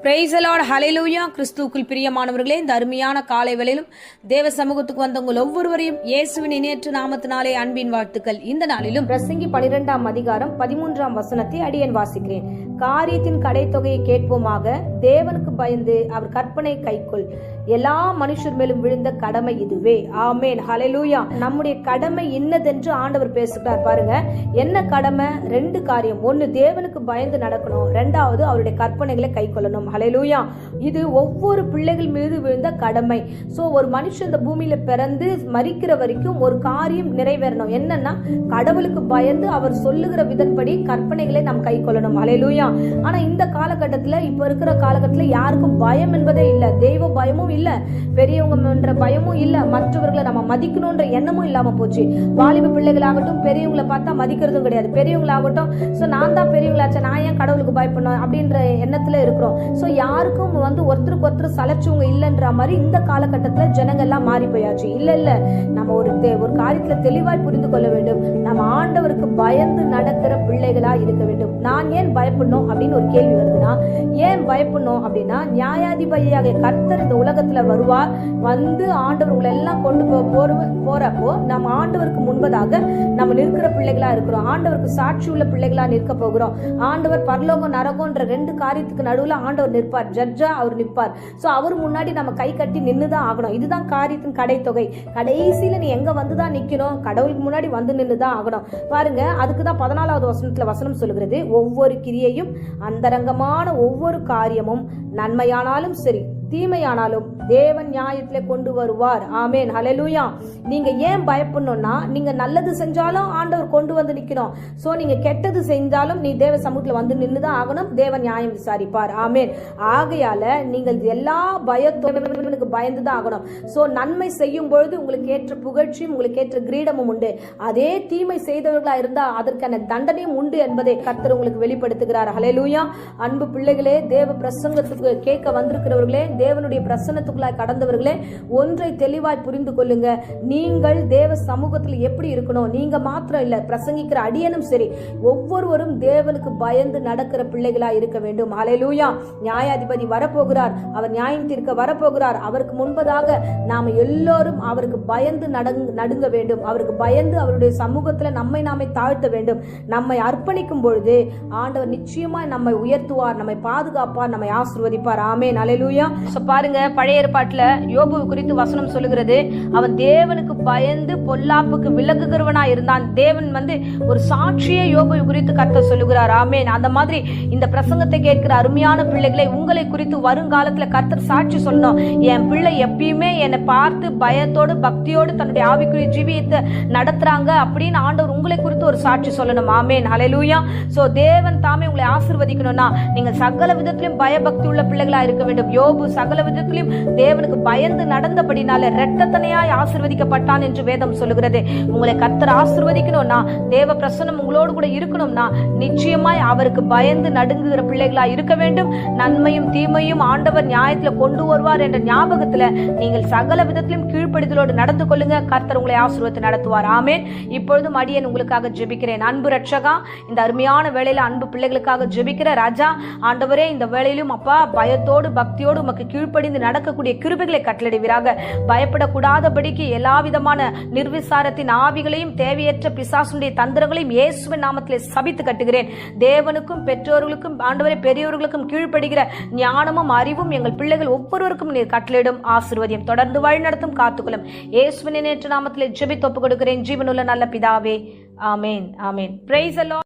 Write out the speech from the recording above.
Price the Lord, ஹல்லேலூயா. கிறிஸ்துவுக்குள் பிரியமானவர்களே, இந்த அருமையான காலை வேளையிலும் தேவ சமூகத்துக்கு வந்தவங்க ஒவ்வொருவரையும் இயேசுவின் இணையற்ற நாமத்தினாலே அன்பின் வாழ்த்துக்கள். இந்த நாளிலும் பிரசங்கி 12ஆம் அதிகாரம் 13ஆம் வசனத்தை அடியேன் வாசிக்கிறேன். காரியத்தின் கடைத்தொகையை கேட்போமாக, தேவனுக்கு பயந்து அவர் கற்பனை கைக்கொள், எல்லா மனுஷர் மேலும் விழுந்த கடமை இதுவே. ஆமேன், ஹல்லேலூயா. நம்முடைய கடமை இன்னதென்று ஆண்டவர் பேசுகிறார். பாருங்க, என்ன கடமை? 2 காரியம். 1, தேவனுக்கு பயந்து நடக்கணும். 2வது, அவருடைய கற்பனைகளை கை கொள்ளணும். ஹல்லேலூயா. இது ஒவ்வொரு பிள்ளைகள் மீது விழுந்த கடமை. சோ ஒரு மனுஷன் இந்த பூமியில பிறந்து மரிக்கிற வரைக்கும் ஒரு காரியம் நிறைவேறணும். என்னன்னா, கடவுளுக்கு பயந்து அவர் சொல்லுகிற விதன்படி கற்பனைகளை நாம் கை கொள்ளணும். ஹல்லேலூயா. ஆனா இந்த காலகட்டத்துல, இப்ப இருக்கிற காலகட்டத்துல யாருக்கும் பயம் என்பதே இல்ல. தெய்வ பயமும் இல்ல, பெரியவங்க பயமும் இல்ல, மற்றவர்களை நம்ம மதிக்கணும்ன்ற எண்ணமும் இல்லாம போச்சு. வாலிப பிள்ளைகளாகட்டும், பெரியவங்களை பார்த்தா மதிக்கிறதும் கிடையாது. பெரியவங்களாகட்டும், சோ நான் தான் பெரியவங்களாச்சா, நான் ஏன் கடவுளுக்கு பயப்படணும் அப்படின்ற எண்ணத்துல இருக்கிறோம். சோ யாருக்கும் ஒருத்தருக்கு ஒருத்தர் சலைச்சவங்க இல்லைன்ற மாதிரி இந்த காலகட்டத்துல ஜனங்கள் எல்லாம் மாறி போயாச்சு. இல்ல நம்ம ஒரு காரியத்துல தெளிவாய் புரிந்து கொள்ள வேண்டும். நம்ம ஆண்டவருக்கு பயந்து நடக்கிற பிள்ளைகளா இருக்க வேண்டும். நான் ஏன் பயப்படணும் அப்படின்னு ஒரு கேள்வி வருதுன்னா, ஏன் பயப்படணும் அப்படின்னா, நியாயாதிபதியாக கர்த்தர் இந்த உலகத்துல வருவார். வந்து ஆண்டவர் உங்களை எல்லாம் கொண்டு போறப்போ நம்ம ஆண்டவருக்கு முன்பதாக நம்ம நிற்கிற பிள்ளைகளா இருக்கிறோம். ஆண்டவருக்கு சாட்சி உள்ள பிள்ளைகளா நிற்க போகிறோம். ஆண்டவர் பரலோகம் நரகம்ன்ற 2 காரியத்துக்கு நடுவுல ஆண்டவர் நிற்பார். ஜட்ஜா அவர் நிற்பார். சோ அவர் முன்னாடி நம்ம கை கட்டி நின்னுதான் ஆகணும். இதுதான் காரியத்தின் கடைத்தொகை. கடைசியில நீ எங்க வந்துதான் நிக்கணும்? கடவுளுக்கு முன்னாடி வந்து நின்னுதான் ஆகணும். பாருங்க, அதுக்குதான் 14வது வசனத்துல வசனம் சொல்லுகிறது, ஒவ்வொரு கிரியையும் அந்தரங்கமான ஒவ்வொரு காரியமும் நன்மையானாலும் சரி தீமையானாலும் தேவன் நியாயத்திலே கொண்டு வருவார். ஆமேன், ஹல்லேலூயா. நீங்க ஏன் பயப்படணும்னா, நீங்க நல்லது செஞ்சாலும் ஆண்டவர் கொண்டு வந்து நிக்கணும். சோ நீங்க கெட்டது செஞ்சாலும் நீ தேவ சமூகத்துல வந்து நின்னுதான் ஆகணும். தேவன் நியாயம் விசாரிப்பார். ஆமேன். ஆகையால நீங்கள் எல்லா பயத்தோடு பயந்துதான் ஆகணும். சோ நன்மை செய்யும் பொழுது உங்களுக்கு ஏற்ற புகழ்ச்சியும் உங்களுக்கு ஏற்ற கிரீடமும் உண்டு. அதே தீமை செய்தவர்களா இருந்தா அதற்கான தண்டனையும் உண்டு என்பதை கர்த்தர் உங்களுக்கு வெளிப்படுத்துகிறார். ஹல்லேலூயா. அன்பு பிள்ளைகளே, தேவ பிரசங்கத்துக்கு கேட்க வந்திருக்கிறவர்களே, தேவனுடைய பிரசன்னத்துக்குள்ளாய் கடந்தவர்களே, ஒன்றை தெளிவாய் புரிந்து கொள்ளுங்க. நீங்கள் தேவ சமூகத்தில் எப்படி இருக்கணும்? நீங்க மாத்திரம் இல்ல, பிரசங்கிக்கிற அடியனும் சரி, ஒவ்வொருவரும் தேவனுக்கு பயந்து நடக்கிற பிள்ளைகளா இருக்க வேண்டும். ஹல்லேலூயா. நியாயாதிபதி வரப்போகிறார். அவர் நியாயம் தீர்க்க வரப்போகிறார். அவருக்கு முன்பதாக நாம எல்லோரும் அவருக்கு பயந்து நடுங்க வேண்டும். அவருக்கு பயந்து அவருடைய சமூகத்துல நம்மை நாமே தாழ்த்த வேண்டும். நம்மை அர்ப்பணிக்கும் பொழுது ஆண்டவர் நிச்சயமாய் நம்மை உயர்த்துவார், நம்மை பாதுகாப்பார், நம்மை ஆசீர்வதிப்பார். ஆமென், ஹல்லேலூயா. பாருங்க, பழைய ஏற்பாட்டுல யோபு குறித்து வசனம் சொல்லுகிறது, அவன் தேவனுக்கு பயந்து பொல்லாப்புக்கு விலகுகிறவனா இருந்தான். தேவன் ஒரு சாட்சியை யோபு குறித்து கர்த்தர் சொல்லுகிறார். ஆமென். அந்த மாதிரி இந்த பிரசங்கத்தை கேட்கிற அருமையான பிள்ளைகளை, உங்களை குறித்து வருங்காலத்துல கர்த்தர் சாட்சி சொல்லணும். என் பிள்ளை எப்பயுமே என்னை பார்த்து பயத்தோடு பக்தியோடு தன்னுடைய ஆவிக்குரிய ஜீவியத்தை நடத்துறாங்க அப்படின்னு ஆண்டவர் உங்களை குறித்து ஒரு சாட்சி சொல்லணும். ஆமென், ஹல்லேலூயா. சோ தேவன் தாமே உங்களை ஆசீர்வதிக்கணும்னா நீங்க சகல விதத்திலும் பயபக்தி உள்ள பிள்ளைகளா இருக்க வேண்டும். யோபு சகல விதத்திலும் தேவனுக்கு பயந்து நடந்தபடினால இரட்டத்தனையாய் ஆசீர்வதிக்கப்பட்டான் என்று வேதம் சொல்லுகிறது. உங்களை கர்த்தர் ஆசீர்வதிக்கணும்னா, தேவ பிரசன்னம் உங்களோடு கூட இருக்கணும்னா, நிச்சயமாய் அவருக்கு பயந்து நடுங்குகிற பிள்ளைகளா இருக்க வேண்டும். நன்மையும் தீமையும் ஆண்டவர் நியாயத்துல கொண்டு வருவார் என்ற ஞாபகத்துல நீங்கள் சகல விதத்திலும் கீழ்ப்படிதலோடு நடந்து கொள்ளுங்க. கர்த்தர் உங்களை ஆசீர்வதித்து நடத்துவார். ஆமென். இப்பொழுதும் அடியேன் உங்களுக்காக ஜெபிக்கிறேன். அன்பு ரட்சகா, இந்த அருமையான வேளையில அன்பு பிள்ளைகளுக்காக ஜெபிக்கிற ராஜா, ஆண்டவரே, இந்த வேளையிலும் அப்பா பயத்தோடு பக்தியோடு உமக்கு கீழ்ப்படிந்து நடக்கக்கூடிய கிருபைகளை கட்டளையிடுவீராக. பயப்படக்கூடாதபடிக்கு எல்லா விதமான நிர்விசாரத்தின் ஆவிகளையும் தேவையற்ற பிசாசுடைய தந்திரங்களையும் இயேசுவின் நாமத்திலே சபித்து கட்டுகிறேன். தேவனுக்கும் பெற்றோர்களுக்கும் ஆண்டவரே பெரியவர்களுக்கும் கீழ்ப்படுகிற ஞானமும் அறிவும் எங்கள் பிள்ளைகள் ஒவ்வொருவருக்கும் நீர் கட்டளையிடும். ஆசீர்வதியும் தொடர்ந்து வழிநடத்தும் காத்துக்கொள்ளும். இயேசுவின் நேற்று நாமத்திலே ஜெபித்து ஒப்புக் கொடுக்கிறேன். ஜீவனுள்ள நல்ல பிதாவே. Amen, amen. Praise the Lord.